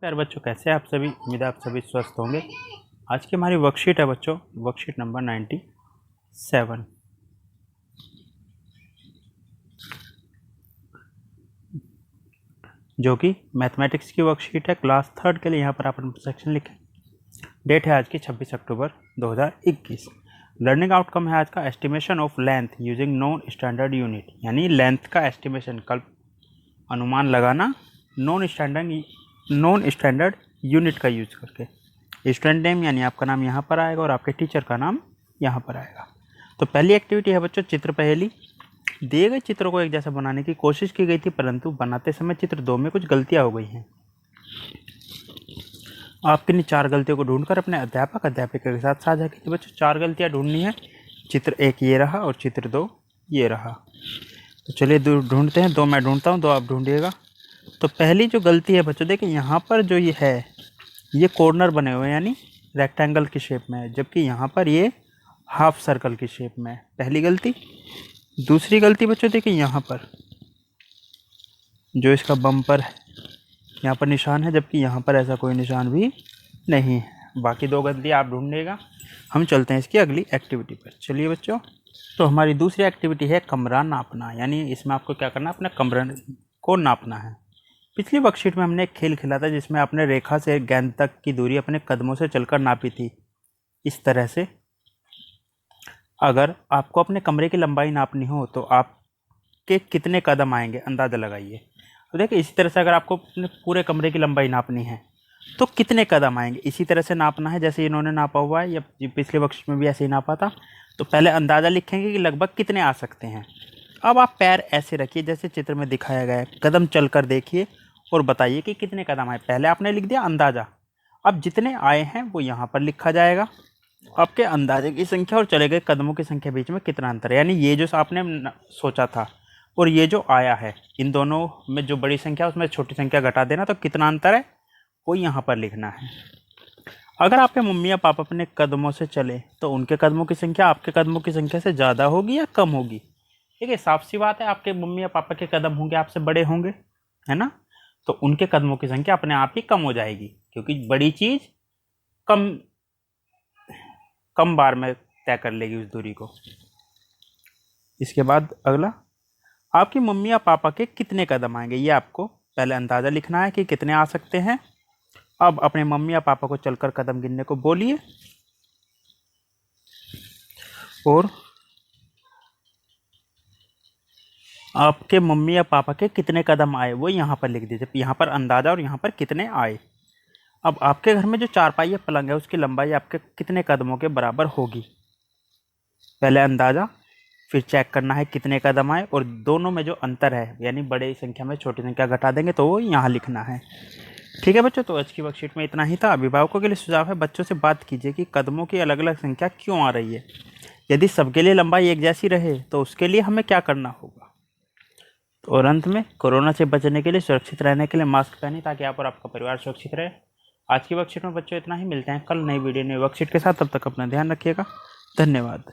प्यारे बच्चों, कैसे हैं आप सभी। उम्मीद है आप सभी स्वस्थ होंगे। आज की हमारी वर्कशीट है बच्चों, वर्कशीट नंबर 97, जो कि मैथमेटिक्स की वर्कशीट है क्लास 3 के लिए। यहाँ पर आप सेक्शन लिखें। डेट है आज की 26 अक्टूबर 2021। लर्निंग आउटकम है आज का estimation of length using non standard unit, यानी लेंथ का एस्टिमेशन, कल अनुमान लगाना नॉन स्टैंडर्ड यूनिट का यूज करके। स्टूडेंट नेम यानी आपका नाम यहाँ पर आएगा और आपके टीचर का नाम यहाँ पर आएगा। तो पहली एक्टिविटी है बच्चों चित्र पहेली। दिए गए चित्रों को एक जैसा बनाने की कोशिश की गई थी, परंतु बनाते समय चित्र 2 में कुछ गलतियाँ हो गई हैं। आपके इन 4 गलतियों को ढूंढकर अपने अध्यापिका के साथ साझा कीजिए। बच्चों 4 गलतियाँ ढूंढनी है। चित्र 1 ये रहा और चित्र 2 ये रहा। तो चलिए ढूंढते हैं। 2 मैं ढूंढता हूँ, 2 आप ढूंढिएगा। तो पहली जो गलती है बच्चों, देखिए यहाँ पर जो ये है, ये कॉर्नर बने हुए हैं यानी रेक्टेंगल की शेप में है, जबकि यहाँ पर ये हाफ सर्कल की शेप में है। पहली गलती। दूसरी गलती बच्चों देखिए यहाँ पर जो इसका बम्पर है, यहाँ पर निशान है, जबकि यहाँ पर ऐसा कोई निशान भी नहीं है। बाकी 2 गलती आप ढूंढिएगा। हम चलते हैं इसकी अगली एक्टिविटी पर। चलिए बच्चों, तो हमारी दूसरी एक्टिविटी है कमरा नापना, यानी इसमें आपको क्या करना है, अपना कमरा को नापना है। पिछली वर्कशीट में हमने एक खेल खेला था जिसमें आपने रेखा से गेंद तक की दूरी अपने कदमों से चलकर नापी थी। इस तरह से अगर आपको अपने कमरे की लंबाई नापनी हो तो आपके कितने कदम आएंगे, अंदाज़ा लगाइए। तो देखिए इसी तरह से अगर आपको अपने पूरे कमरे की लंबाई नापनी है तो कितने कदम आएंगे, इसी तरह से नापना है जैसे इन्होंने नापा हुआ है, या पिछले वर्कशीट में भी ऐसे ही नापा था। तो पहले अंदाज़ा लिखेंगे कि लगभग कितने आ सकते हैं। अब आप पैर ऐसे रखिए जैसे चित्र में दिखाया गया है, कदम चलकर देखिए और बताइए कि कितने कदम आए। पहले आपने लिख दिया अंदाज़ा, अब जितने आए हैं वो यहाँ पर लिखा जाएगा। आपके अंदाजे की संख्या और चले गए कदमों की संख्या बीच में कितना अंतर है, यानी ये जो आपने सोचा था और ये जो आया है, इन दोनों में जो बड़ी संख्या उसमें छोटी संख्या घटा देना, तो कितना अंतर है वो यहाँ पर लिखना है। अगर आपके मम्मी या पापा अपने कदमों से चले तो उनके कदमों की संख्या आपके कदमों की संख्या से ज़्यादा होगी या कम होगी। देखिए साफ सी बात है, आपके मम्मी या पापा के कदम होंगे आपसे बड़े होंगे, है ना, तो उनके कदमों की संख्या अपने आप ही कम हो जाएगी, क्योंकि बड़ी चीज़ कम बार में तय कर लेगी उस दूरी को। इसके बाद अगला, आपकी मम्मी या पापा के कितने कदम आएंगे, ये आपको पहले अंदाज़ा लिखना है कि कितने आ सकते हैं। अब अपने मम्मी या पापा को चलकर कदम गिनने को बोलिए और आपके मम्मी या पापा के कितने कदम आए वो यहाँ पर लिख दीजिए। यहाँ पर अंदाज़ा और यहाँ पर कितने आए। अब आपके घर में जो चारपाई या पलंग है उसकी लंबाई आपके कितने कदमों के बराबर होगी। पहले अंदाज़ा, फिर चेक करना है कितने कदम आए, और दोनों में जो अंतर है यानी बड़ी संख्या में छोटी संख्या घटा देंगे तो वो यहाँ लिखना है। ठीक है बच्चों, तो आज की वर्कशीट में इतना ही था। अभिभावकों के लिए सुझाव है, बच्चों से बात कीजिए कि कदमों की अलग अलग संख्या क्यों आ रही है। यदि सबके लिए लंबाई एक जैसी रहे तो उसके लिए हमें क्या करना होगा। और अंत में, कोरोना से बचने के लिए, सुरक्षित रहने के लिए मास्क पहनें ताकि आप और आपका परिवार सुरक्षित रहे। आज की वर्कशीट में बच्चों इतना ही। मिलते हैं कल नई वीडियो नई वर्कशीट के साथ। तब तक अपना ध्यान रखिएगा। धन्यवाद।